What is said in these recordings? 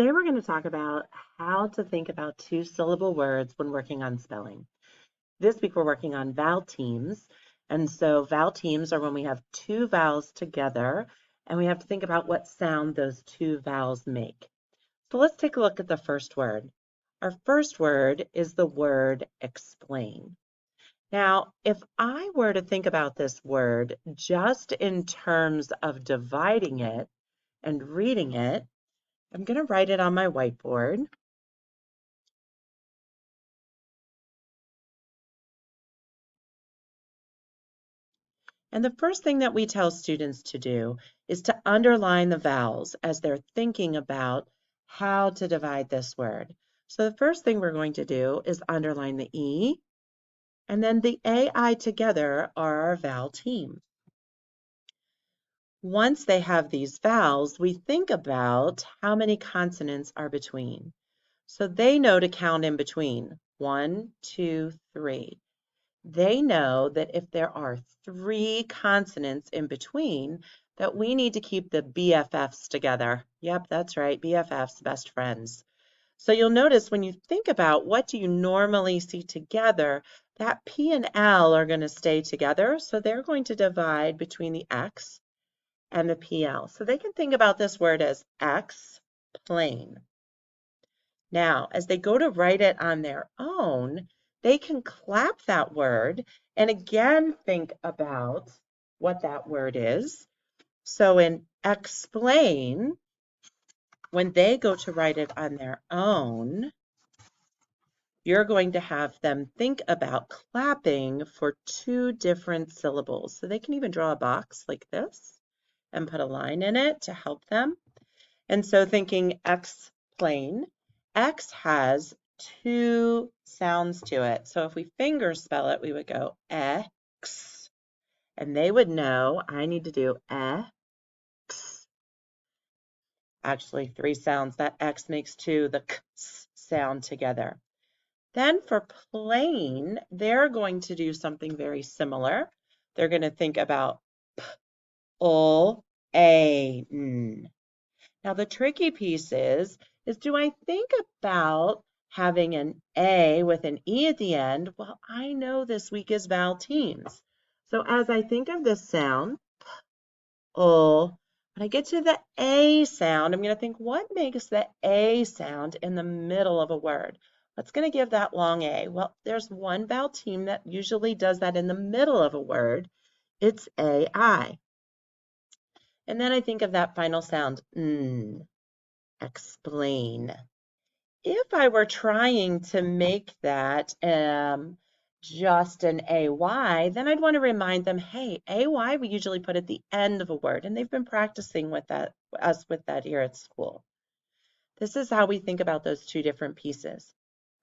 Today we're going to talk about how to think about two-syllable words when working on spelling. This week we're working on vowel teams. And so vowel teams are when we have two vowels together and we have to think about what sound those two vowels make. So let's take a look at the first word. Our first word is the word explain. Now, if I were to think about this word just in terms of dividing it and reading it, I'm going to write it on my whiteboard. And the first thing that we tell students to do is to underline the vowels as they're thinking about how to divide this word. So the first thing we're going to do is underline the E, and then the AI together are our vowel team. Once they have these vowels, we think about how many consonants are between. So they know to count in between. 1, 2, 3. They know that if there are 3 consonants in between, that we need to keep the BFFs together. Yep, that's right, BFFs, best friends. So you'll notice when you think about what do you normally see together, that P and L are going to stay together, so they're going to divide between the X and the PL. So they can think about this word as X plain. Now, as they go to write it on their own, they can clap that word and again think about what that word is. So in explain, when they go to write it on their own, you're going to have them think about clapping for 2 different syllables. So they can even draw a box like this and put a line in it to help them. And so thinking explain, X has 2 sounds to it. So if we finger spell it, we would go X, and they would know I need to do X. Actually, 3 sounds. That X makes 2, the K sound together. Then for plain, they're going to do something very similar. They're going to think about P, O, A, N. Now the tricky piece is do I think about having an A with an E at the end? Well, I know this week is vowel teams. So as I think of this sound, when I get to the A sound, I'm going to think, what makes the A sound in the middle of a word? What's going to give that long A? Well, there's one vowel team that usually does that in the middle of a word. It's AI. And then I think of that final sound, explain. If I were trying to make that just an AY, then I'd want to remind them, hey, AY we usually put at the end of a word, and they've been practicing with that, us with that here at school. This is how we think about those 2 different pieces.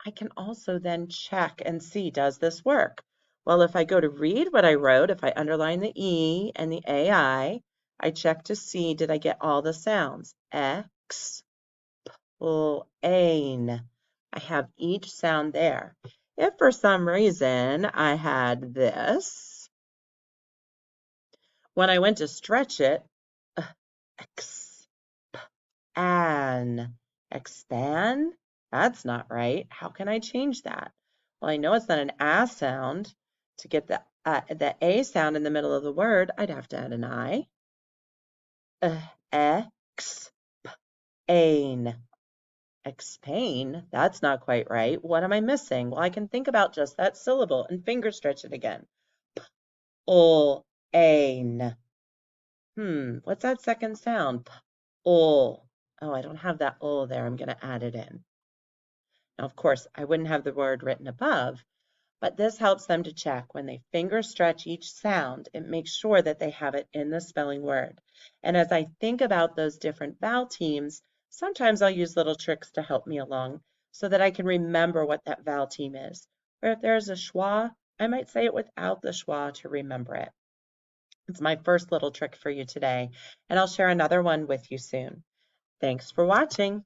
I can also then check and see, does this work? Well, if I go to read what I wrote, if I underline the E and the AI, I check to see, did I get all the sounds? X, ain. I have each sound there. If for some reason I had this, when I went to stretch it, expand, that's not right. How can I change that? Well, I know it's not an A sound. To get the A sound in the middle of the word, I'd have to add an I. Ain. Explain, that's not quite right. What am I missing? Well, I can think about just that syllable and finger stretch it again. Ain. What's that second sound? Oh, I don't have that there. I'm going to add it in. Now, of course, I wouldn't have the word written above, but this helps them to check when they finger stretch each sound, it makes sure that they have it in the spelling word. And as I think about those different vowel teams, sometimes I'll use little tricks to help me along so that I can remember what that vowel team is. Or if there's a schwa, I might say it without the schwa to remember it. It's my first little trick for you today, and I'll share another one with you soon. Thanks for watching.